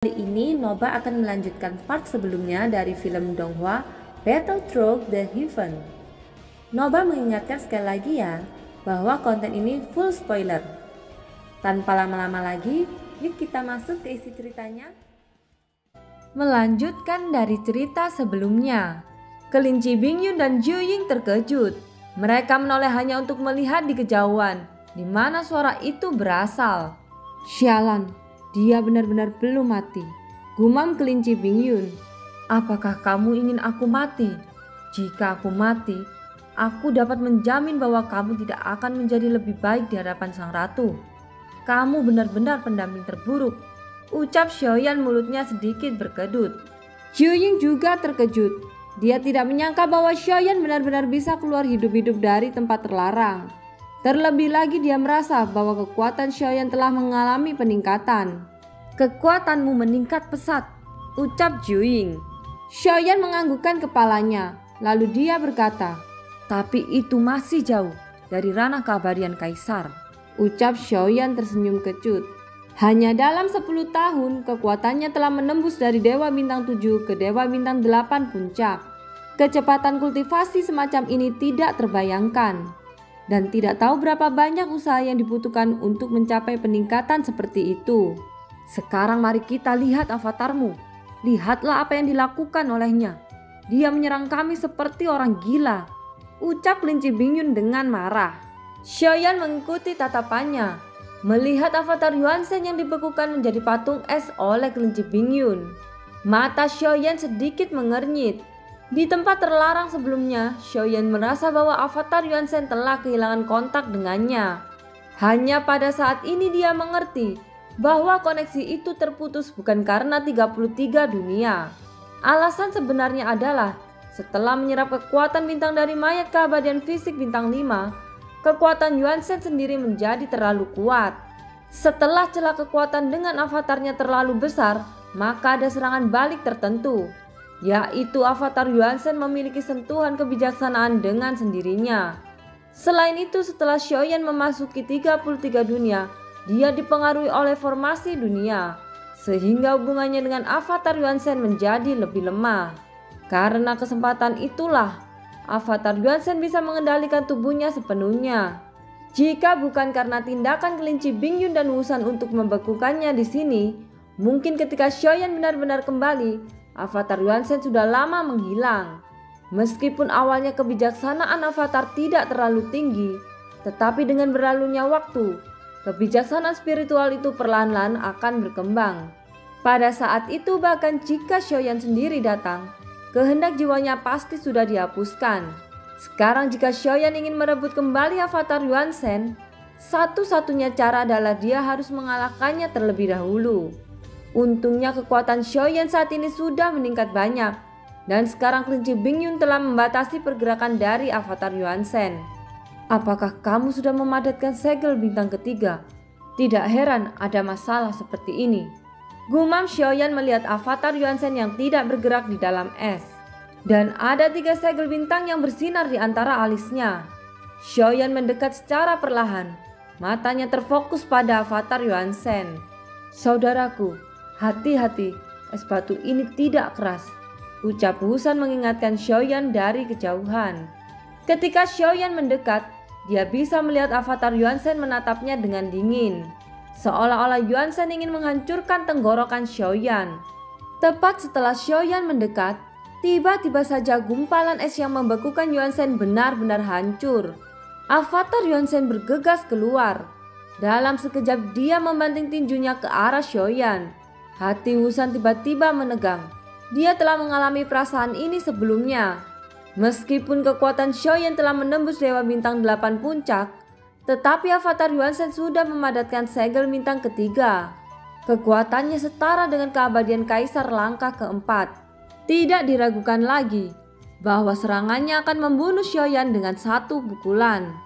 Kali ini Noba akan melanjutkan part sebelumnya dari film Donghua Battle Through the Heaven. Noba mengingatkan sekali lagi ya bahwa konten ini full spoiler. Tanpa lama-lama lagi, yuk kita masuk ke isi ceritanya. Melanjutkan dari cerita sebelumnya, kelinci Bingyun dan Jiuying terkejut. Mereka menoleh hanya untuk melihat di kejauhan di mana suara itu berasal. Sialan, dia benar-benar belum mati, gumam kelinci Bingyun. Apakah kamu ingin aku mati? Jika aku mati, aku dapat menjamin bahwa kamu tidak akan menjadi lebih baik di hadapan sang ratu. Kamu benar-benar pendamping terburuk, ucap Xiaoyan mulutnya sedikit berkedut. Jiuying juga terkejut. Dia tidak menyangka bahwa Xiaoyan benar-benar bisa keluar hidup-hidup dari tempat terlarang. Terlebih lagi dia merasa bahwa kekuatan Xiaoyan telah mengalami peningkatan. Kekuatanmu meningkat pesat, ucap Jiuying. Xiaoyan menganggukkan kepalanya, lalu dia berkata, tapi itu masih jauh dari ranah keabadian kaisar, ucap Xiaoyan tersenyum kecut. Hanya dalam 10 tahun kekuatannya telah menembus dari Dewa Bintang 7 ke Dewa Bintang 8 puncak. Kecepatan kultivasi semacam ini tidak terbayangkan. Dan tidak tahu berapa banyak usaha yang dibutuhkan untuk mencapai peningkatan seperti itu. Sekarang mari kita lihat avatarmu. Lihatlah apa yang dilakukan olehnya. Dia menyerang kami seperti orang gila, ucap kelinci Bingyun dengan marah. Xiaoyan mengikuti tatapannya, melihat avatar Yuanzhen yang dibekukan menjadi patung es oleh kelinci Bingyun. Mata Xiaoyan sedikit mengernyit. Di tempat terlarang sebelumnya, Xiaoyan merasa bahwa avatar Yuanzhen telah kehilangan kontak dengannya. Hanya pada saat ini dia mengerti bahwa koneksi itu terputus bukan karena 33 dunia. Alasan sebenarnya adalah setelah menyerap kekuatan bintang dari mayat keabadian fisik bintang 5, kekuatan Yuanzhen sendiri menjadi terlalu kuat. Setelah celah kekuatan dengan avatarnya terlalu besar, maka ada serangan balik tertentu, yaitu avatar Yuanzhen memiliki sentuhan kebijaksanaan dengan sendirinya. Selain itu, setelah Xiaoyan memasuki 33 dunia, dia dipengaruhi oleh formasi dunia, sehingga hubungannya dengan avatar Yuanzhen menjadi lebih lemah. Karena kesempatan itulah, avatar Yuanzhen bisa mengendalikan tubuhnya sepenuhnya. Jika bukan karena tindakan kelinci Bingyun dan Wusan untuk membekukannya di sini, mungkin ketika Xiaoyan benar-benar kembali, avatar Yuanzhen sudah lama menghilang. Meskipun awalnya kebijaksanaan avatar tidak terlalu tinggi, tetapi dengan berlalunya waktu, kebijaksanaan spiritual itu perlahan-lahan akan berkembang. Pada saat itu bahkan jika Xiaoyan sendiri datang, kehendak jiwanya pasti sudah dihapuskan. Sekarang jika Xiaoyan ingin merebut kembali avatar Yuanzhen, satu-satunya cara adalah dia harus mengalahkannya terlebih dahulu. Untungnya kekuatan Xiaoyan saat ini sudah meningkat banyak, dan sekarang kelinci Bingyun telah membatasi pergerakan dari avatar Yuanzhen. Apakah kamu sudah memadatkan segel bintang ketiga? Tidak heran ada masalah seperti ini, gumam Xiaoyan melihat avatar Yuanzhen yang tidak bergerak di dalam es. Dan ada 3 segel bintang yang bersinar di antara alisnya. Xiaoyan mendekat secara perlahan, matanya terfokus pada avatar Yuanzhen. Saudaraku, hati-hati, es batu ini tidak keras, ucap Wusan mengingatkan Xiaoyan dari kejauhan. Ketika Xiaoyan mendekat, dia bisa melihat avatar Yuanzhen menatapnya dengan dingin, seolah-olah Yuanzhen ingin menghancurkan tenggorokan Xiaoyan. Tepat setelah Xiaoyan mendekat, tiba-tiba saja gumpalan es yang membekukan Yuanzhen benar-benar hancur. Avatar Yuanzhen bergegas keluar. Dalam sekejap dia membanting tinjunya ke arah Xiaoyan. Hati Wusan tiba-tiba menegang. Dia telah mengalami perasaan ini sebelumnya. Meskipun kekuatan Xiaoyan telah menembus Dewa Bintang 8 puncak, tetapi avatar Yuanzhen sudah memadatkan segel bintang ketiga. Kekuatannya setara dengan keabadian kaisar langkah keempat. Tidak diragukan lagi bahwa serangannya akan membunuh Xiaoyan dengan satu pukulan.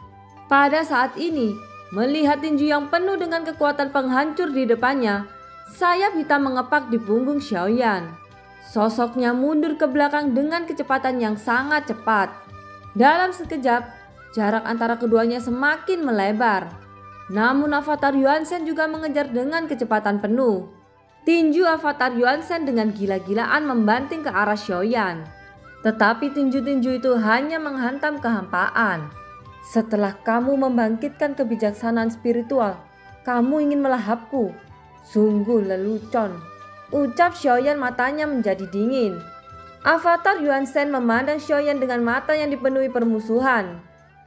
Pada saat ini, melihat tinju yang penuh dengan kekuatan penghancur di depannya, sayap hitam mengepak di punggung Xiaoyan. Sosoknya mundur ke belakang dengan kecepatan yang sangat cepat. Dalam sekejap, jarak antara keduanya semakin melebar. Namun avatar Yuanzhen juga mengejar dengan kecepatan penuh. Tinju avatar Yuan Shen dengan gila-gilaan membanting ke arah Xiaoyan. Tetapi tinju-tinju itu hanya menghantam kehampaan. Setelah kamu membangkitkan kebijaksanaan spiritual, kamu ingin melahapku. Sungguh lelucon, ucap Xiaoyan, matanya menjadi dingin. Avatar Yuan Shen memandang Xiaoyan dengan mata yang dipenuhi permusuhan.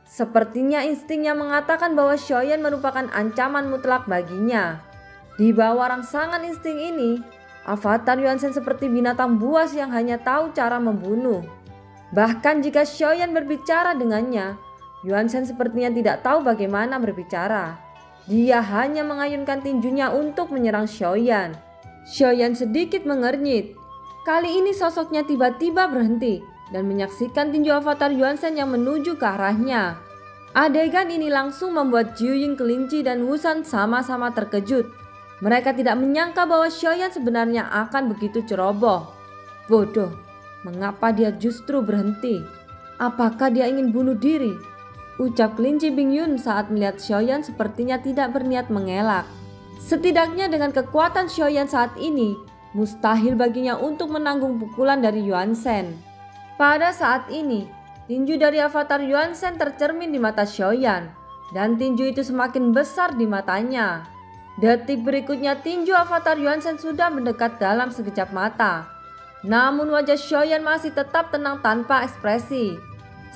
Sepertinya instingnya mengatakan bahwa Xiaoyan merupakan ancaman mutlak baginya. Di bawah rangsangan insting ini, avatar Yuan Shen seperti binatang buas yang hanya tahu cara membunuh. Bahkan jika Xiaoyan berbicara dengannya, Yuan Shen sepertinya tidak tahu bagaimana berbicara. Dia hanya mengayunkan tinjunya untuk menyerang Xiaoyan. Xiaoyan sedikit mengernyit. Kali ini sosoknya tiba-tiba berhenti dan menyaksikan tinju avatar Yuan Shen yang menuju ke arahnya. Adegan ini langsung membuat Jiu Ying, kelinci, dan Wusan sama-sama terkejut. Mereka tidak menyangka bahwa Xiaoyan sebenarnya akan begitu ceroboh. Bodoh, mengapa dia justru berhenti? Apakah dia ingin bunuh diri? Ucap kelinci Bingyun saat melihat Xiaoyan sepertinya tidak berniat mengelak. Setidaknya dengan kekuatan Xiaoyan saat ini, mustahil baginya untuk menanggung pukulan dari Yuan Shen. Pada saat ini, tinju dari avatar Yuan Shen tercermin di mata Xiaoyan, dan tinju itu semakin besar di matanya. Detik berikutnya tinju avatar Yuan Shen sudah mendekat dalam sekejap mata. Namun wajah Xiaoyan masih tetap tenang tanpa ekspresi.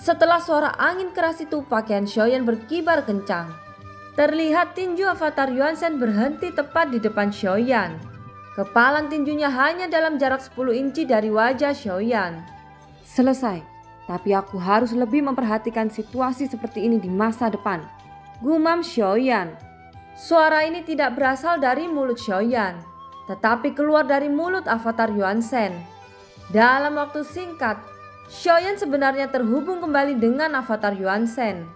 Setelah suara angin keras itu, pakaian Xiaoyan berkibar kencang. Terlihat tinju avatar Yuan Shen berhenti tepat di depan Xiaoyan. Kepalan tinjunya hanya dalam jarak 10 inci dari wajah Xiaoyan. Selesai, tapi aku harus lebih memperhatikan situasi seperti ini di masa depan, gumam Xiaoyan. Suara ini tidak berasal dari mulut Xiaoyan, tetapi keluar dari mulut avatar Yuan Shen. Dalam waktu singkat, Xiaoyan sebenarnya terhubung kembali dengan avatar Yuan Shen.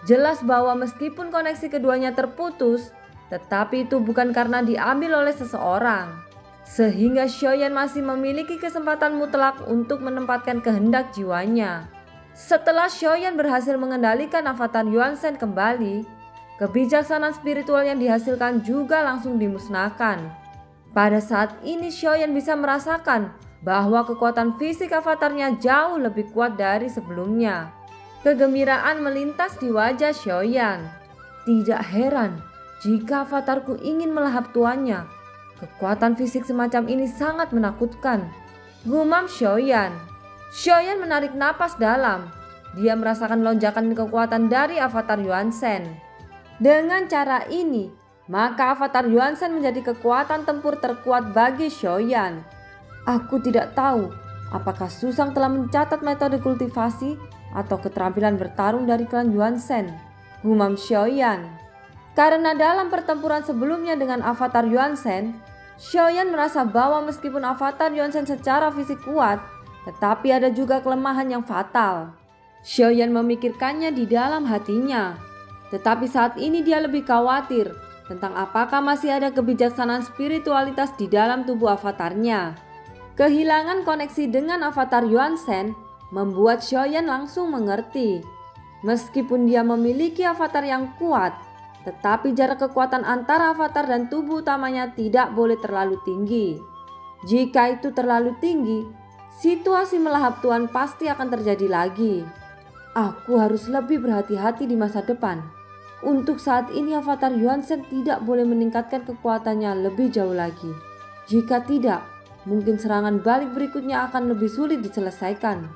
Jelas bahwa meskipun koneksi keduanya terputus, tetapi itu bukan karena diambil oleh seseorang. Sehingga Xiaoyan masih memiliki kesempatan mutlak untuk menempatkan kehendak jiwanya. Setelah Xiaoyan berhasil mengendalikan avatar Yuan Shen kembali, kebijaksanaan spiritual yang dihasilkan juga langsung dimusnahkan. Pada saat ini Xiaoyan bisa merasakan bahwa kekuatan fisik avatarnya jauh lebih kuat dari sebelumnya. Kegembiraan melintas di wajah Xiaoyan. Tidak heran jika avatarku ingin melahap tuannya. Kekuatan fisik semacam ini sangat menakutkan, gumam Xiaoyan. Xiaoyan menarik napas dalam. Dia merasakan lonjakan kekuatan dari avatar Yuan Shen. Dengan cara ini, maka avatar Yuan Shen menjadi kekuatan tempur terkuat bagi Xiaoyan. Aku tidak tahu apakah Susang telah mencatat metode kultivasi atau keterampilan bertarung dari klan Yuan Shen, gumam Xiaoyan. Karena dalam pertempuran sebelumnya dengan avatar Yuan Shen, Xiaoyan merasa bahwa meskipun avatar Yuan Shen secara fisik kuat, tetapi ada juga kelemahan yang fatal. Xiaoyan memikirkannya di dalam hatinya. Tetapi saat ini dia lebih khawatir tentang apakah masih ada kebijaksanaan spiritualitas di dalam tubuh avatarnya. Kehilangan koneksi dengan avatar Yuan Shen membuat Xiaoyan langsung mengerti. Meskipun dia memiliki avatar yang kuat, tetapi jarak kekuatan antara avatar dan tubuh utamanya tidak boleh terlalu tinggi. Jika itu terlalu tinggi, situasi melahap tuan pasti akan terjadi lagi. Aku harus lebih berhati-hati di masa depan. Untuk saat ini avatar Yuan Shen tidak boleh meningkatkan kekuatannya lebih jauh lagi. Jika tidak, mungkin serangan balik berikutnya akan lebih sulit diselesaikan,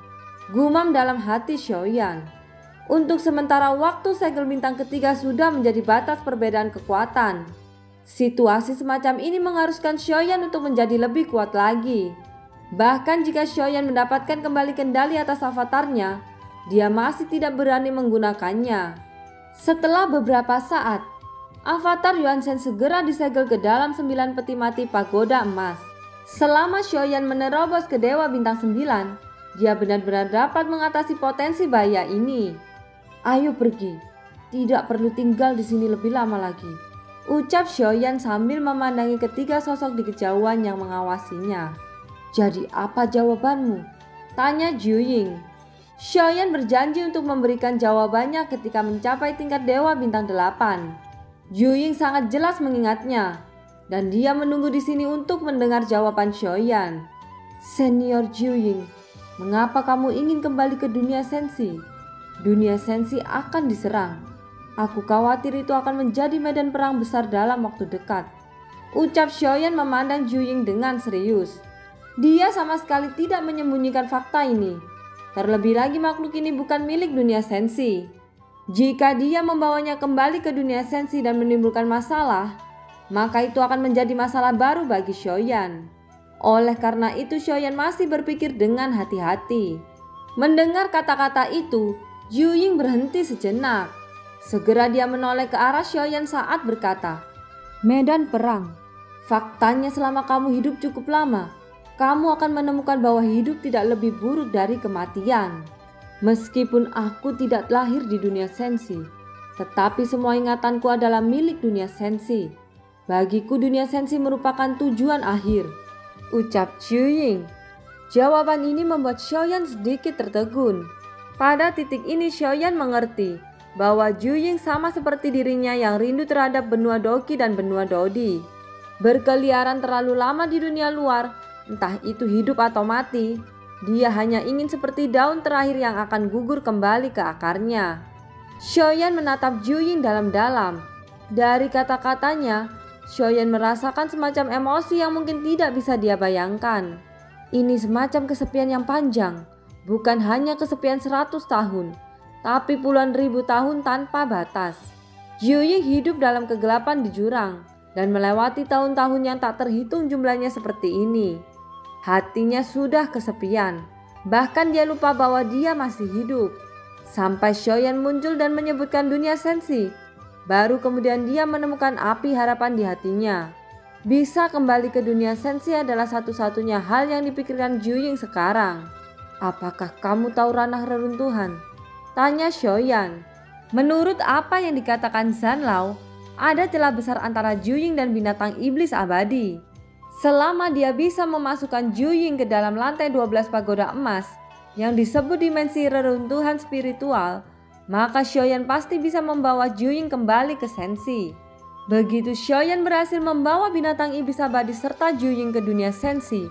gumam dalam hati Xiaoyan. Untuk sementara waktu segel bintang ketiga sudah menjadi batas perbedaan kekuatan. Situasi semacam ini mengharuskan Xiaoyan untuk menjadi lebih kuat lagi. Bahkan jika Xiaoyan mendapatkan kembali kendali atas avatarnya, dia masih tidak berani menggunakannya. Setelah beberapa saat, avatar Yuan Shen segera disegel ke dalam 9 peti mati pagoda emas. Selama Xiaoyan menerobos ke Dewa Bintang 9, dia benar-benar dapat mengatasi potensi bahaya ini. Ayo pergi, tidak perlu tinggal di sini lebih lama lagi, ucap Xiaoyan sambil memandangi ketiga sosok di kejauhan yang mengawasinya. Jadi apa jawabanmu? Tanya Jiu Ying. Xiaoyan berjanji untuk memberikan jawabannya ketika mencapai tingkat Dewa Bintang 8. Jiu Ying sangat jelas mengingatnya. dan dia menunggu di sini untuk mendengar jawaban Xiaoyan. Senior Jiuying, mengapa kamu ingin kembali ke dunia sensi? Dunia sensi akan diserang. Aku khawatir itu akan menjadi medan perang besar dalam waktu dekat. Ucap Xiaoyan memandang Jiuying dengan serius. Dia sama sekali tidak menyembunyikan fakta ini. Terlebih lagi makhluk ini bukan milik dunia sensi. Jika dia membawanya kembali ke dunia sensi dan menimbulkan masalah, maka itu akan menjadi masalah baru bagi Xiaoyan. Oleh karena itu Xiaoyan masih berpikir dengan hati-hati. Mendengar kata-kata itu, Jiuying berhenti sejenak. Segera dia menoleh ke arah Xiaoyan saat berkata, "Medan perang. Faktanya selama kamu hidup cukup lama, kamu akan menemukan bahwa hidup tidak lebih buruk dari kematian. Meskipun aku tidak lahir di dunia sensi, tetapi semua ingatanku adalah milik dunia sensi. Bagiku dunia sensi merupakan tujuan akhir," ucap Jiuying. Jawaban ini membuat Xiaoyan sedikit tertegun. Pada titik ini Xiaoyan mengerti bahwa Jiuying sama seperti dirinya yang rindu terhadap benua Doqi dan benua Dodi. Berkeliaran terlalu lama di dunia luar, entah itu hidup atau mati, dia hanya ingin seperti daun terakhir yang akan gugur kembali ke akarnya. Xiaoyan menatap Jiuying dalam-dalam. Dari kata-katanya, Xiaoyan merasakan semacam emosi yang mungkin tidak bisa dia bayangkan. Ini semacam kesepian yang panjang, bukan hanya kesepian 100 tahun, tapi puluhan ribu tahun tanpa batas. Jiuying hidup dalam kegelapan di jurang dan melewati tahun-tahun yang tak terhitung jumlahnya seperti ini. Hatinya sudah kesepian, bahkan dia lupa bahwa dia masih hidup. Sampai Xiaoyan muncul dan menyebutkan dunia sensi. Baru kemudian dia menemukan api harapan di hatinya. Bisa kembali ke dunia sensi adalah satu-satunya hal yang dipikirkan Jiuying sekarang. "Apakah kamu tahu ranah reruntuhan?" tanya Xiaoyan. Menurut apa yang dikatakan Zanlao, ada celah besar antara Jiuying dan binatang iblis abadi. Selama dia bisa memasukkan Jiuying ke dalam lantai 12 pagoda emas yang disebut dimensi reruntuhan spiritual, maka Xiaoyan pasti bisa membawa Jiuying kembali ke sensi. Begitu Xiaoyan berhasil membawa binatang iblis abadi serta Jiuying ke dunia sensi,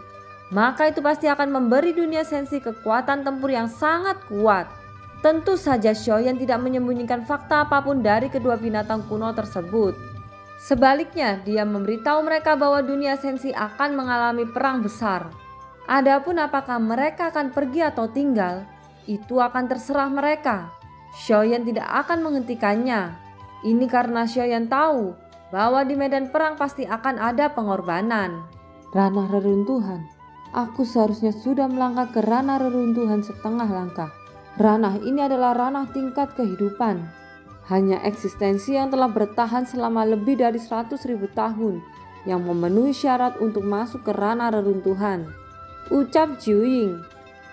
maka itu pasti akan memberi dunia sensi kekuatan tempur yang sangat kuat. Tentu saja Xiaoyan tidak menyembunyikan fakta apapun dari kedua binatang kuno tersebut. Sebaliknya, dia memberitahu mereka bahwa dunia sensi akan mengalami perang besar. Adapun apakah mereka akan pergi atau tinggal, itu akan terserah mereka. Xiaoyan tidak akan menghentikannya. Ini karena Xiaoyan tahu bahwa di medan perang pasti akan ada pengorbanan. Ranah reruntuhan. Aku seharusnya sudah melangkah ke ranah reruntuhan setengah langkah. Ranah ini adalah ranah tingkat kehidupan. Hanya eksistensi yang telah bertahan selama lebih dari 100.000 tahun yang memenuhi syarat untuk masuk ke ranah reruntuhan, ucap Jiuying.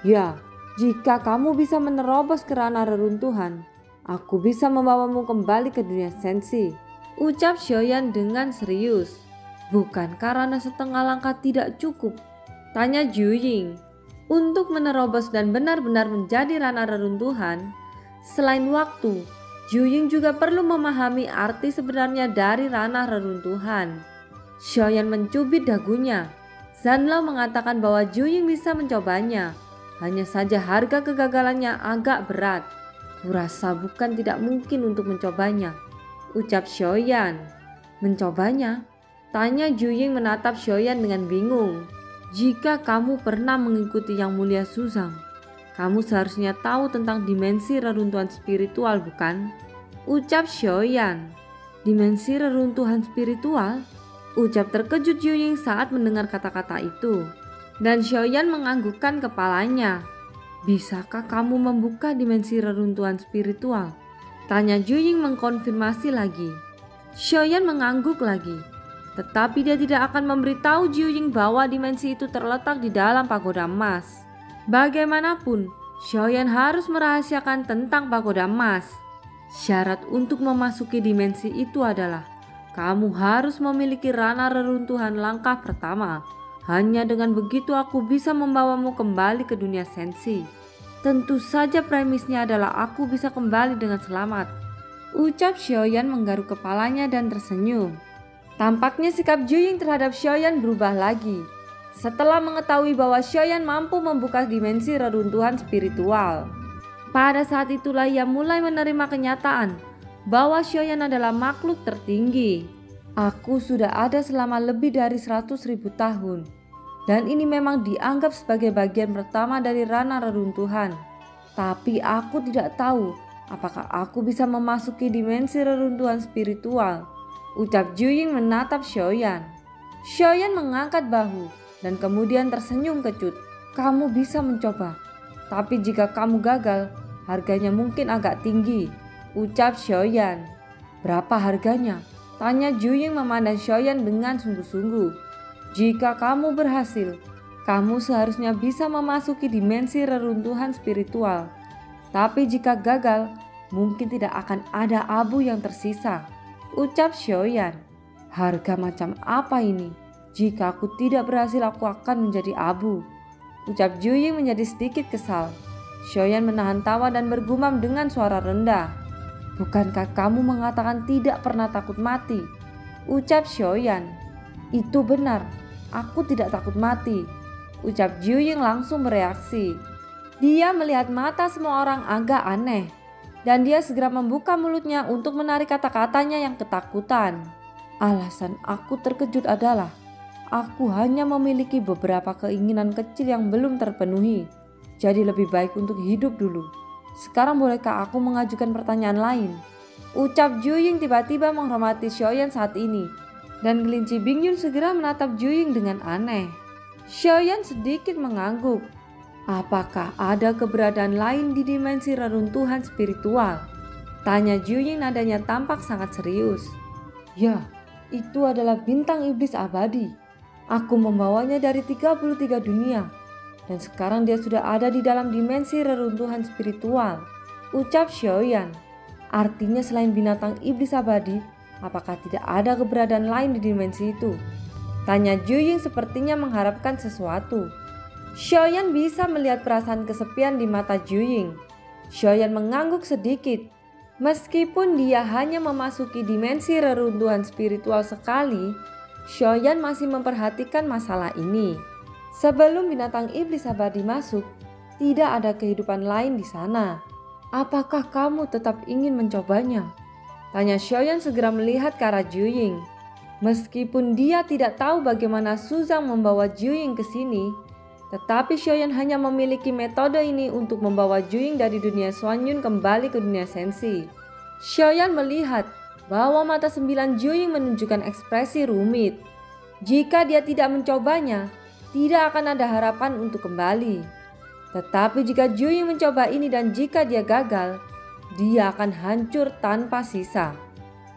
"Ya, jika kamu bisa menerobos ke ranah reruntuhan, aku bisa membawamu kembali ke dunia sensi," ucap Xiaoyan dengan serius. "Bukankah ranah setengah langkah tidak cukup?" tanya Jiuying. Untuk menerobos dan benar-benar menjadi ranah reruntuhan, selain waktu, Jiuying juga perlu memahami arti sebenarnya dari ranah reruntuhan. Xiaoyan mencubit dagunya. Zanlao mengatakan bahwa Jiuying bisa mencobanya. Hanya saja harga kegagalannya agak berat. "Kurasa bukan tidak mungkin untuk mencobanya," ucap Xiaoyan. "Mencobanya?" tanya Jiuying menatap Xiaoyan dengan bingung. "Jika kamu pernah mengikuti Yang Mulia Suzang, kamu seharusnya tahu tentang dimensi reruntuhan spiritual, bukan?" ucap Xiaoyan. "Dimensi reruntuhan spiritual?" ucap terkejut Jiuying saat mendengar kata-kata itu. Dan Xiaoyan menganggukkan kepalanya. "Bisakah kamu membuka dimensi reruntuhan spiritual?" tanya Jiuying mengkonfirmasi lagi. Xiaoyan mengangguk lagi. Tetapi dia tidak akan memberitahu Jiuying bahwa dimensi itu terletak di dalam pagoda emas. Bagaimanapun, Xiaoyan harus merahasiakan tentang pagoda emas. Syarat untuk memasuki dimensi itu adalah kamu harus memiliki ranah reruntuhan langkah pertama. Hanya dengan begitu aku bisa membawamu kembali ke dunia sensi. Tentu saja premisnya adalah aku bisa kembali dengan selamat, ucap Xiaoyan menggaruk kepalanya dan tersenyum. Tampaknya sikap Juying terhadap Xiaoyan berubah lagi setelah mengetahui bahwa Xiaoyan mampu membuka dimensi reruntuhan spiritual. Pada saat itulah ia mulai menerima kenyataan bahwa Xiaoyan adalah makhluk tertinggi. Aku sudah ada selama lebih dari 100.000 tahun, dan ini memang dianggap sebagai bagian pertama dari ranah reruntuhan. Tapi aku tidak tahu apakah aku bisa memasuki dimensi reruntuhan spiritual, ucap Juying menatap Xiaoyan. Xiaoyan mengangkat bahu dan kemudian tersenyum kecut. Kamu bisa mencoba, tapi jika kamu gagal, harganya mungkin agak tinggi, ucap Xiaoyan. Berapa harganya? Tanya Juying memandang Xiaoyan dengan sungguh-sungguh. Jika kamu berhasil, kamu seharusnya bisa memasuki dimensi reruntuhan spiritual. Tapi jika gagal, mungkin tidak akan ada abu yang tersisa, ucap Xiaoyan. Harga macam apa ini? Jika aku tidak berhasil, aku akan menjadi abu, ucap Juying menjadi sedikit kesal. Xiaoyan menahan tawa dan bergumam dengan suara rendah. Bukankah kamu mengatakan tidak pernah takut mati? Ucap Xiaoyan. Itu benar, aku tidak takut mati, ucap Juying langsung bereaksi. Dia melihat mata semua orang agak aneh, dan dia segera membuka mulutnya untuk menarik kata-katanya yang ketakutan. Alasan aku terkejut adalah aku hanya memiliki beberapa keinginan kecil yang belum terpenuhi. Jadi lebih baik untuk hidup dulu. Sekarang bolehkah aku mengajukan pertanyaan lain? Ucap Juying tiba-tiba menghormati Xiaoyan saat ini. Dan kelinci Bingyun segera menatap Juying dengan aneh. Xiaoyan sedikit mengangguk. Apakah ada keberadaan lain di dimensi reruntuhan spiritual? Tanya Juying, nadanya tampak sangat serius. Ya, itu adalah bintang iblis abadi. Aku membawanya dari 33 dunia. Dan sekarang dia sudah ada di dalam dimensi reruntuhan spiritual, ucap Xiaoyan. Artinya selain binatang iblis abadi, apakah tidak ada keberadaan lain di dimensi itu? Tanya Juying sepertinya mengharapkan sesuatu. Xiaoyan bisa melihat perasaan kesepian di mata Juying. Xiaoyan mengangguk sedikit. Meskipun dia hanya memasuki dimensi reruntuhan spiritual sekali, Xiaoyan masih memperhatikan masalah ini. Sebelum binatang iblis abadi masuk, tidak ada kehidupan lain di sana. Apakah kamu tetap ingin mencobanya? Tanya Xiaoyan segera melihat ke arah Juying. Meskipun dia tidak tahu bagaimana Su Zhang membawa Juying ke sini, tetapi Xiaoyan hanya memiliki metode ini untuk membawa Juying dari dunia Xuanyun kembali ke dunia Sensi. Xiaoyan melihat bahwa mata 9 Juying menunjukkan ekspresi rumit. Jika dia tidak mencobanya, tidak akan ada harapan untuk kembali. Tetapi jika Juying mencoba ini dan jika dia gagal, dia akan hancur tanpa sisa.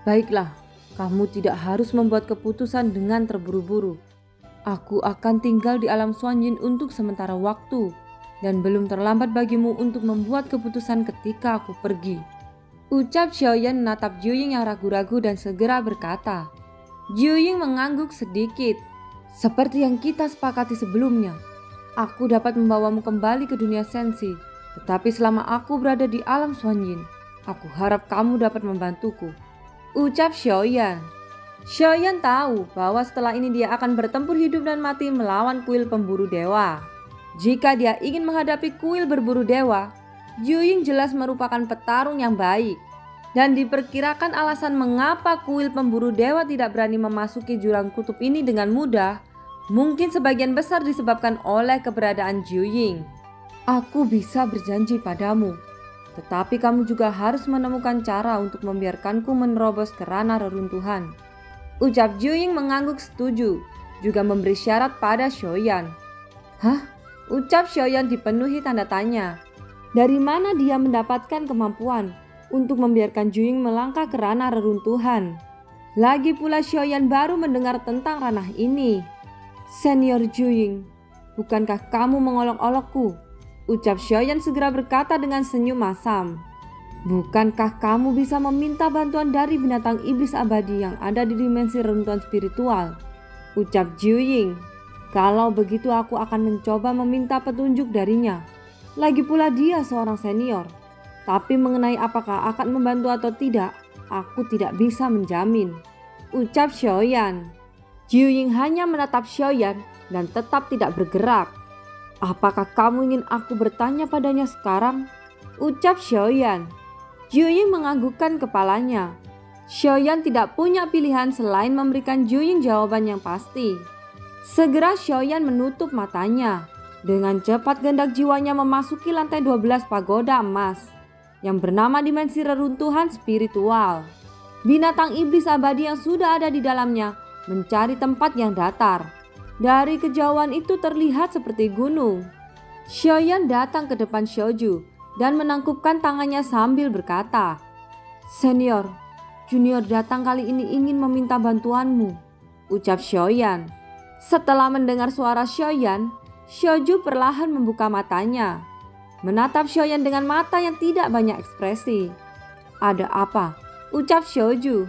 Baiklah, kamu tidak harus membuat keputusan dengan terburu-buru. Aku akan tinggal di alam Xuanyun untuk sementara waktu, dan belum terlambat bagimu untuk membuat keputusan ketika aku pergi. Ucap Xiaoyan menatap Juying yang ragu-ragu dan segera berkata. Juying mengangguk sedikit. Seperti yang kita sepakati sebelumnya, aku dapat membawamu kembali ke dunia Sensi, tetapi selama aku berada di alam Xuanyun, aku harap kamu dapat membantuku. Ucap Xiaoyan. Xiaoyan tahu bahwa setelah ini dia akan bertempur hidup dan mati melawan kuil pemburu dewa. Jika dia ingin menghadapi kuil berburu dewa, Juying jelas merupakan petarung yang baik. Dan diperkirakan alasan mengapa kuil pemburu dewa tidak berani memasuki jurang kutub ini dengan mudah, mungkin sebagian besar disebabkan oleh keberadaan Juying. Aku bisa berjanji padamu, tetapi kamu juga harus menemukan cara untuk membiarkanku menerobos ke ranah reruntuhan. Ucap Juying mengangguk setuju, juga memberi syarat pada Xiaoyan. Hah? Ucap Xiaoyan dipenuhi tanda tanya. Dari mana dia mendapatkan kemampuan untuk membiarkan Juying melangkah ke ranah reruntuhan? Lagi pula Xiaoyan baru mendengar tentang ranah ini. Senior Juying, bukankah kamu mengolok-olokku? Ucap Xiaoyan segera berkata dengan senyum masam. Bukankah kamu bisa meminta bantuan dari binatang iblis abadi yang ada di dimensi reruntuhan spiritual? Ucap Juying. Kalau begitu aku akan mencoba meminta petunjuk darinya. Lagi pula dia seorang senior. Tapi mengenai apakah akan membantu atau tidak, aku tidak bisa menjamin. ucap Xiaoyan. Jiuying hanya menatap Xiaoyan dan tetap tidak bergerak. Apakah kamu ingin aku bertanya padanya sekarang? Ucap Xiaoyan. Jiuying menganggukkan kepalanya. Xiaoyan tidak punya pilihan selain memberikan Jiuying jawaban yang pasti. Segera Xiaoyan menutup matanya. Dengan cepat gendak jiwanya memasuki lantai 12 pagoda emas yang bernama dimensi reruntuhan spiritual. Binatang iblis abadi yang sudah ada di dalamnya mencari tempat yang datar. Dari kejauhan itu terlihat seperti gunung. Xiaoyan datang ke depan Xiaoju dan menangkupkan tangannya sambil berkata, "Senior, Junior datang kali ini ingin meminta bantuanmu," ucap Xiaoyan. Setelah mendengar suara Xiaoyan, Xiaoju perlahan membuka matanya, menatap Xiaoyan dengan mata yang tidak banyak ekspresi. "Ada apa?" ucap Xiaoju.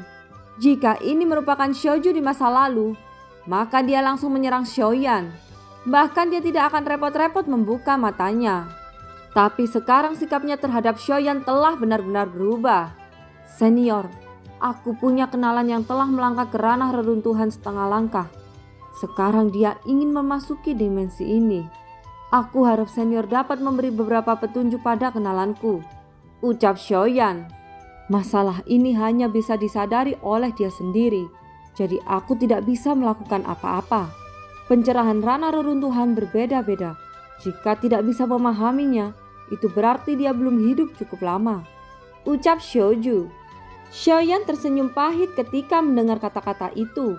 Jika ini merupakan Xiaoju di masa lalu, maka dia langsung menyerang Xiaoyan. Bahkan dia tidak akan repot-repot membuka matanya. Tapi sekarang sikapnya terhadap Xiaoyan telah benar-benar berubah. "Senior, aku punya kenalan yang telah melangkah ke ranah reruntuhan setengah langkah. Sekarang dia ingin memasuki dimensi ini. Aku harap senior dapat memberi beberapa petunjuk pada kenalanku," ucap Xiaoyan. "Masalah ini hanya bisa disadari oleh dia sendiri, jadi aku tidak bisa melakukan apa-apa. Pencerahan ranah reruntuhan berbeda-beda. Jika tidak bisa memahaminya, itu berarti dia belum hidup cukup lama," ucap Xiaoju. Xiaoyan tersenyum pahit ketika mendengar kata-kata itu.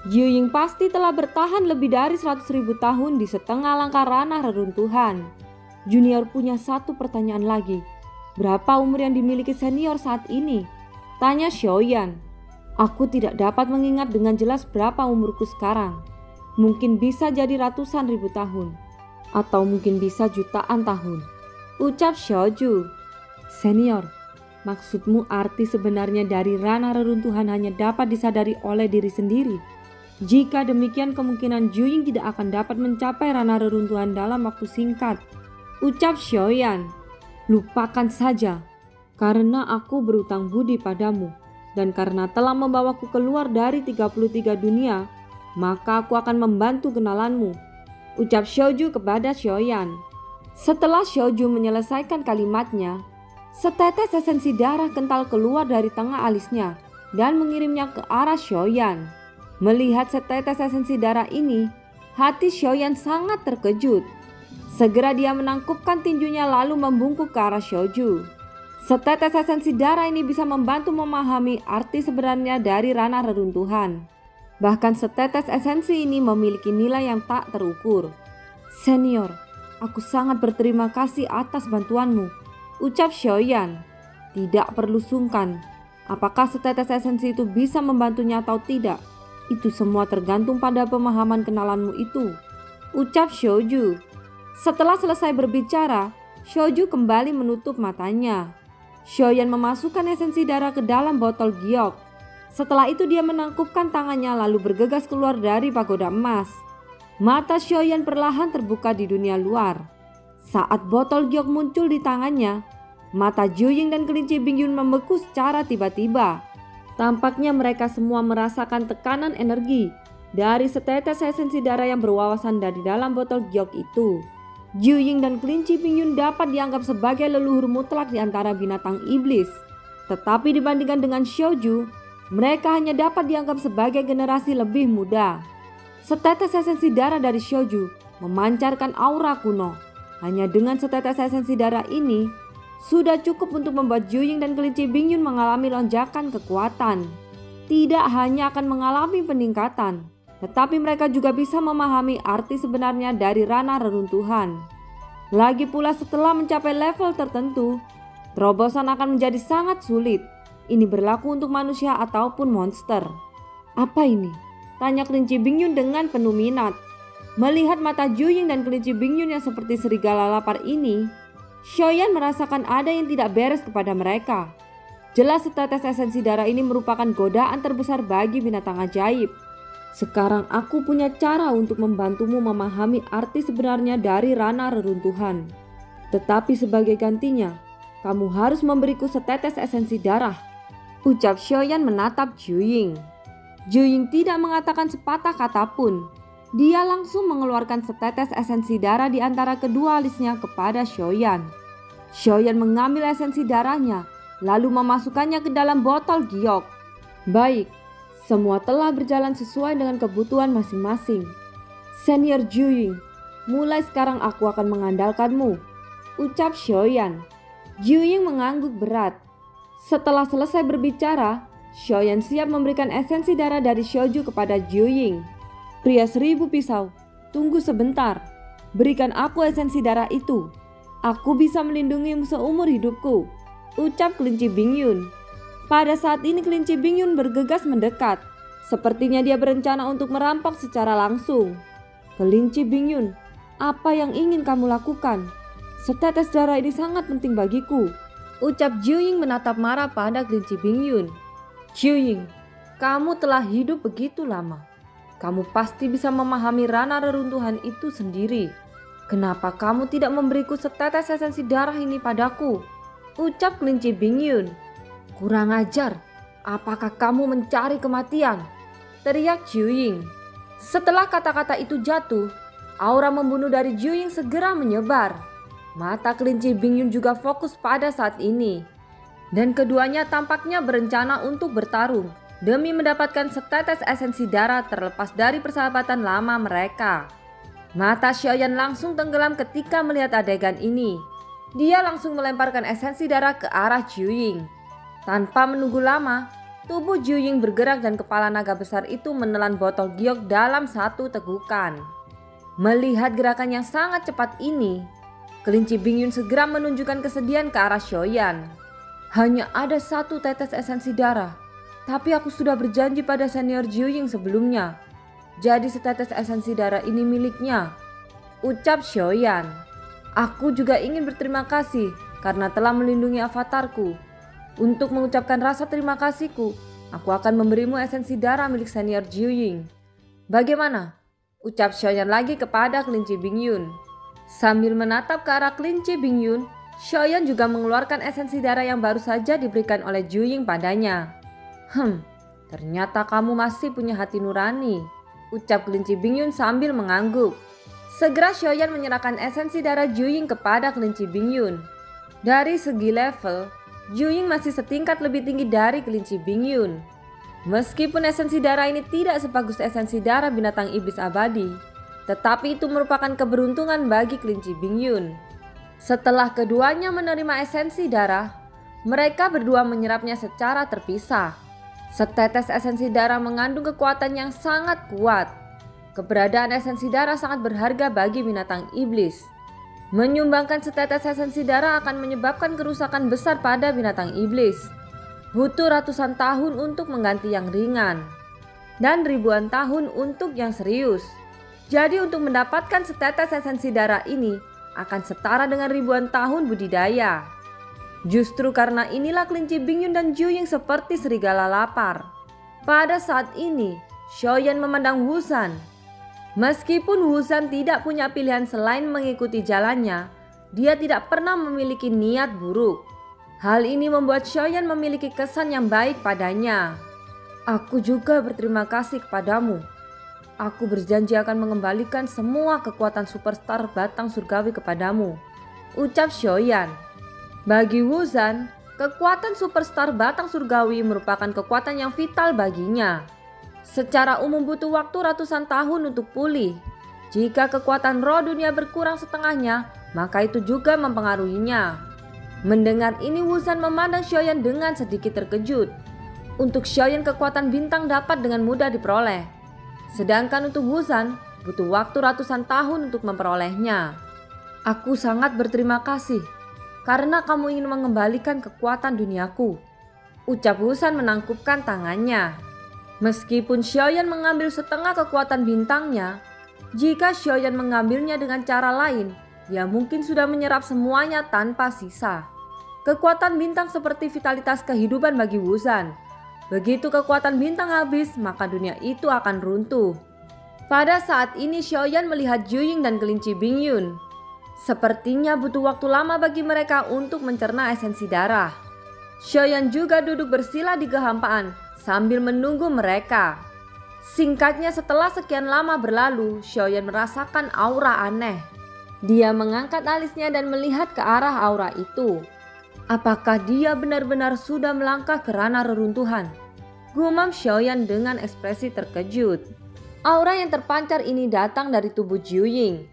Jiuying pasti telah bertahan lebih dari 100.000 tahun di setengah langkah ranah reruntuhan. Junior punya satu pertanyaan lagi. "Berapa umur yang dimiliki senior saat ini?" tanya Xiaoyan. "Aku tidak dapat mengingat dengan jelas berapa umurku sekarang. Mungkin bisa jadi ratusan ribu tahun, atau mungkin bisa jutaan tahun," ucap Xiaoju. "Senior, maksudmu arti sebenarnya dari ranah reruntuhan hanya dapat disadari oleh diri sendiri? Jika demikian kemungkinan Jiuying tidak akan dapat mencapai ranah reruntuhan dalam waktu singkat," ucap Xiaoyan. "Lupakan saja, karena aku berutang budi padamu, dan karena telah membawaku keluar dari 33 dunia, maka aku akan membantu kenalanmu," ucap Xiaoju kepada Xiaoyan. Setelah Xiaoju menyelesaikan kalimatnya, setetes esensi darah kental keluar dari tengah alisnya dan mengirimnya ke arah Xiaoyan. Melihat setetes esensi darah ini, hati Xiaoyan sangat terkejut. Segera dia menangkupkan tinjunya lalu membungkuk ke arah Xiaoju. Setetes esensi darah ini bisa membantu memahami arti sebenarnya dari ranah reruntuhan. Bahkan setetes esensi ini memiliki nilai yang tak terukur. "Senior, aku sangat berterima kasih atas bantuanmu," ucap Xiaoyan. "Tidak perlu sungkan. Apakah setetes esensi itu bisa membantunya atau tidak? Itu semua tergantung pada pemahaman kenalanmu itu," ucap Xiaoju. Setelah selesai berbicara, Xiaoju kembali menutup matanya. Xiaoyan memasukkan esensi darah ke dalam botol giok. Setelah itu dia menangkupkan tangannya lalu bergegas keluar dari pagoda emas. Mata Xiaoyan perlahan terbuka di dunia luar. Saat botol giok muncul di tangannya, mata Jiuying dan kelinci Bingyun membeku secara tiba-tiba. Tampaknya mereka semua merasakan tekanan energi dari setetes esensi darah yang berwawasan dari dalam botol giok itu. Jiuying dan kelinci Bingyun dapat dianggap sebagai leluhur mutlak di antara binatang iblis. Tetapi dibandingkan dengan Xiaoju, mereka hanya dapat dianggap sebagai generasi lebih muda. Setetes esensi darah dari Xiaoju memancarkan aura kuno. Hanya dengan setetes esensi darah ini, sudah cukup untuk membuat Jiuying dan kelinci Bingyun mengalami lonjakan kekuatan. Tidak hanya akan mengalami peningkatan, tetapi mereka juga bisa memahami arti sebenarnya dari ranah reruntuhan. Lagi pula setelah mencapai level tertentu, terobosan akan menjadi sangat sulit. Ini berlaku untuk manusia ataupun monster. "Apa ini?" tanya kelinci Bingyun dengan penuh minat. Melihat mata Jiuying dan kelinci Bingyun yang seperti serigala lapar ini, Xiaoyan merasakan ada yang tidak beres kepada mereka. Jelas setetes esensi darah ini merupakan godaan terbesar bagi binatang ajaib. "Sekarang aku punya cara untuk membantumu memahami arti sebenarnya dari ranah reruntuhan. Tetapi sebagai gantinya, kamu harus memberiku setetes esensi darah," ucap Xiaoyan menatap Jiuying. Juying tidak mengatakan sepatah kata pun. Dia langsung mengeluarkan setetes esensi darah di antara kedua alisnya kepada Xiaoyan. Xiaoyan mengambil esensi darahnya lalu memasukkannya ke dalam botol giok. Baik, semua telah berjalan sesuai dengan kebutuhan masing-masing. Senior Juying, mulai sekarang aku akan mengandalkanmu, ucap Xiaoyan. Juying mengangguk berat. Setelah selesai berbicara, Xiaoyan siap memberikan esensi darah dari Xiaoju kepada Juying. Pria 1000 pisau, tunggu sebentar. Berikan aku esensi darah itu. Aku bisa melindungimu seumur hidupku, ucap kelinci Bingyun. Pada saat ini kelinci Bingyun bergegas mendekat. Sepertinya dia berencana untuk merampok secara langsung. Kelinci Bingyun, apa yang ingin kamu lakukan? Setetes darah ini sangat penting bagiku, ucap Juying menatap marah pada kelinci Bingyun. Juying, kamu telah hidup begitu lama. Kamu pasti bisa memahami rana reruntuhan itu sendiri. Kenapa kamu tidak memberiku setetes esensi darah ini padaku? Ucap kelinci Bingyun. Kurang ajar, apakah kamu mencari kematian? Teriak Juying. Setelah kata-kata itu jatuh, aura membunuh dari Juying segera menyebar. Mata kelinci Bingyun juga fokus pada saat ini. Dan keduanya tampaknya berencana untuk bertarung demi mendapatkan setetes esensi darah terlepas dari persahabatan lama mereka. Mata Xiaoyan langsung tenggelam ketika melihat adegan ini. Dia langsung melemparkan esensi darah ke arah Juying. Tanpa menunggu lama, tubuh Juying bergerak dan kepala naga besar itu menelan botol giok dalam satu tegukan. Melihat gerakan yang sangat cepat ini, kelinci Bingyun segera menunjukkan kesedihan ke arah Xiaoyan. Hanya ada satu tetes esensi darah, tapi aku sudah berjanji pada senior Juying sebelumnya. Jadi setetes esensi darah ini miliknya, ucap Xiaoyan. Aku juga ingin berterima kasih karena telah melindungi avatarku. Untuk mengucapkan rasa terima kasihku, aku akan memberimu esensi darah milik senior Juying. Bagaimana? Ucap Xiaoyan lagi kepada kelinci Bingyun. Sambil menatap ke arah kelinci Bingyun, Xiaoyan juga mengeluarkan esensi darah yang baru saja diberikan oleh Juying padanya. Ternyata kamu masih punya hati nurani, ucap kelinci Bingyun sambil mengangguk. Segera Xiaoyan menyerahkan esensi darah Juying kepada kelinci Bingyun. Dari segi level, Juying masih setingkat lebih tinggi dari kelinci Bingyun. Meskipun esensi darah ini tidak sebagus esensi darah binatang iblis abadi, tetapi itu merupakan keberuntungan bagi kelinci Bingyun. Setelah keduanya menerima esensi darah, mereka berdua menyerapnya secara terpisah. Setetes esensi darah mengandung kekuatan yang sangat kuat. Keberadaan esensi darah sangat berharga bagi binatang iblis. Menyumbangkan setetes esensi darah akan menyebabkan kerusakan besar pada binatang iblis. Butuh ratusan tahun untuk mengganti yang ringan, dan ribuan tahun untuk yang serius. Jadi untuk mendapatkan setetes esensi darah ini akan setara dengan ribuan tahun budidaya. Justru karena inilah kelinci Bingyun dan Juying seperti serigala lapar. Pada saat ini, Xiaoyan memandang Wuzan. Meskipun Wuzan tidak punya pilihan selain mengikuti jalannya, dia tidak pernah memiliki niat buruk. Hal ini membuat Xiaoyan memiliki kesan yang baik padanya. Aku juga berterima kasih kepadamu. Aku berjanji akan mengembalikan semua kekuatan superstar batang surgawi kepadamu, ucap Xiaoyan. Bagi Wuzan, kekuatan superstar batang surgawi merupakan kekuatan yang vital baginya. Secara umum butuh waktu ratusan tahun untuk pulih. Jika kekuatan roh dunia berkurang setengahnya, maka itu juga mempengaruhinya. Mendengar ini Wuzan memandang Xiaoyan dengan sedikit terkejut. Untuk Xiaoyan kekuatan bintang dapat dengan mudah diperoleh. Sedangkan untuk Wuzan butuh waktu ratusan tahun untuk memperolehnya. Aku sangat berterima kasih karena kamu ingin mengembalikan kekuatan duniaku, ucap Wuzan menangkupkan tangannya. Meskipun Xiaoyan mengambil setengah kekuatan bintangnya, jika Xiaoyan mengambilnya dengan cara lain, dia mungkin sudah menyerap semuanya tanpa sisa. Kekuatan bintang seperti vitalitas kehidupan bagi Wuzan. Begitu kekuatan bintang habis, maka dunia itu akan runtuh. Pada saat ini Xiaoyan melihat Juying dan kelinci Bingyun. Sepertinya butuh waktu lama bagi mereka untuk mencerna esensi darah. Xiaoyan juga duduk bersila di kehampaan sambil menunggu mereka. Singkatnya, setelah sekian lama berlalu, Xiaoyan merasakan aura aneh. Dia mengangkat alisnya dan melihat ke arah aura itu. Apakah dia benar-benar sudah melangkah ke ranah reruntuhan? Gumam Xiaoyan dengan ekspresi terkejut. Aura yang terpancar ini datang dari tubuh Jiuying.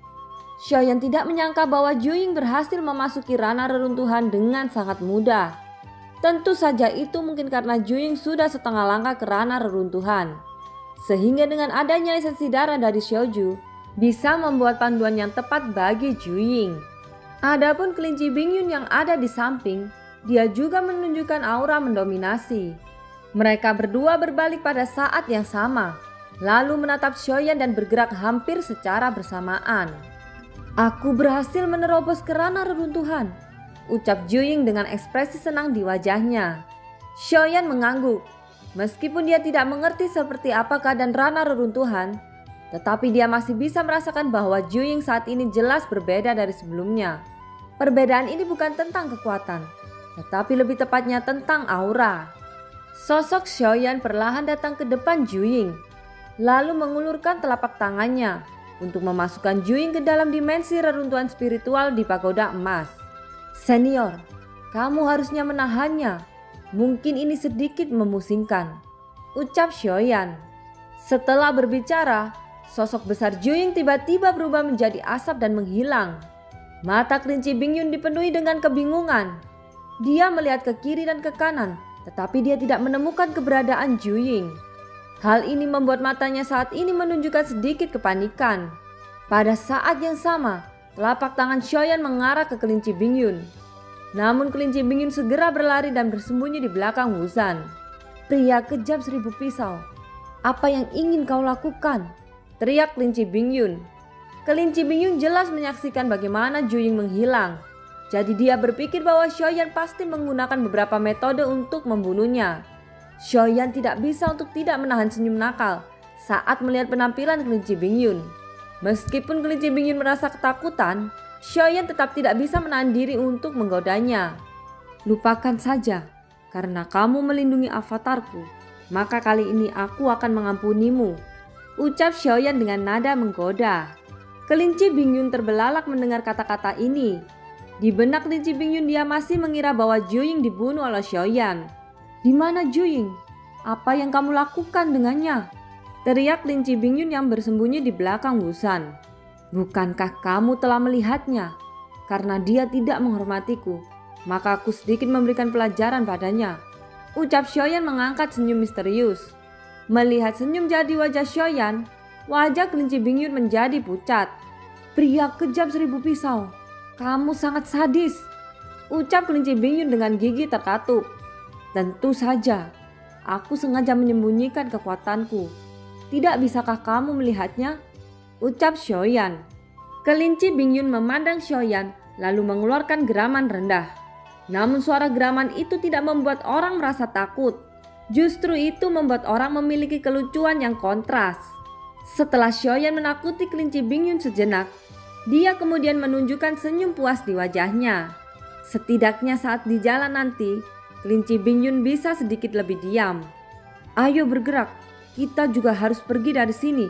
Xiaoyan tidak menyangka bahwa Jiuying berhasil memasuki ranah reruntuhan dengan sangat mudah. Tentu saja itu mungkin karena Jiuying sudah setengah langkah ke ranah reruntuhan. Sehingga dengan adanya lisensi darah dari Xiaoju bisa membuat panduan yang tepat bagi Jiuying. Adapun kelinci Bingyun yang ada di samping, dia juga menunjukkan aura mendominasi. Mereka berdua berbalik pada saat yang sama, lalu menatap Xiaoyan dan bergerak hampir secara bersamaan. "Aku berhasil menerobos ke ranah reruntuhan," ucap Jiuying dengan ekspresi senang di wajahnya. Xiaoyan mengangguk. Meskipun dia tidak mengerti seperti apa keadaan ranah reruntuhan, tetapi dia masih bisa merasakan bahwa Jiuying saat ini jelas berbeda dari sebelumnya. Perbedaan ini bukan tentang kekuatan, tetapi lebih tepatnya tentang aura. Sosok Xiaoyan perlahan datang ke depan Jiuying, lalu mengulurkan telapak tangannya untuk memasukkan Jiuying ke dalam dimensi reruntuhan spiritual di pagoda emas. "Senior, kamu harusnya menahannya. Mungkin ini sedikit memusingkan," ucap Xiaoyan. Setelah berbicara, sosok besar Jiuying tiba-tiba berubah menjadi asap dan menghilang. Mata kelinci Bingyun dipenuhi dengan kebingungan. Dia melihat ke kiri dan ke kanan, tetapi dia tidak menemukan keberadaan Jiuying. Hal ini membuat matanya saat ini menunjukkan sedikit kepanikan. Pada saat yang sama, telapak tangan Xiaoyan mengarah ke kelinci Bingyun. Namun kelinci Bingyun segera berlari dan bersembunyi di belakang Wuzan. "Pria kejam 1000 pisau, apa yang ingin kau lakukan?" teriak kelinci Bingyun. Kelinci Bingyun jelas menyaksikan bagaimana Jiuying menghilang. Jadi dia berpikir bahwa Xiaoyan pasti menggunakan beberapa metode untuk membunuhnya. Xiaoyan tidak bisa untuk tidak menahan senyum nakal saat melihat penampilan kelinci Bingyun. Meskipun kelinci Bingyun merasa ketakutan, Xiaoyan tetap tidak bisa menahan diri untuk menggodanya. "Lupakan saja, karena kamu melindungi avatarku, maka kali ini aku akan mengampunimu," ucap Xiaoyan dengan nada menggoda. Kelinci Bingyun terbelalak mendengar kata-kata ini. Di benak kelinci Bingyun dia masih mengira bahwa Jiuying dibunuh oleh Xiaoyan. "Di mana Jiuying? Apa yang kamu lakukan dengannya?" teriak kelinci Bingyun yang bersembunyi di belakang Wuzan. "Bukankah kamu telah melihatnya? Karena dia tidak menghormatiku, maka aku sedikit memberikan pelajaran padanya," ucap Xiaoyan mengangkat senyum misterius. Melihat senyum jadi wajah Xiaoyan, wajah kelinci Bingyun menjadi pucat. "Pria kejam 1000 pisau, kamu sangat sadis," ucap kelinci Bingyun dengan gigi terkatup. "Tentu saja, aku sengaja menyembunyikan kekuatanku. Tidak bisakah kamu melihatnya?" ucap Xiaoyan. Kelinci Bingyun memandang Xiaoyan lalu mengeluarkan geraman rendah. Namun suara geraman itu tidak membuat orang merasa takut. Justru itu membuat orang memiliki kelucuan yang kontras. Setelah Xiaoyan menakuti kelinci Bingyun sejenak, dia kemudian menunjukkan senyum puas di wajahnya. Setidaknya saat di jalan nanti, kelinci Bingyun bisa sedikit lebih diam. "Ayo bergerak, kita juga harus pergi dari sini,"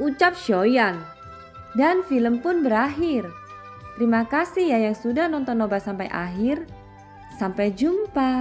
ucap Xiaoyan. Dan film pun berakhir. Terima kasih ya yang sudah nonton Nobas sampai akhir. Sampai jumpa.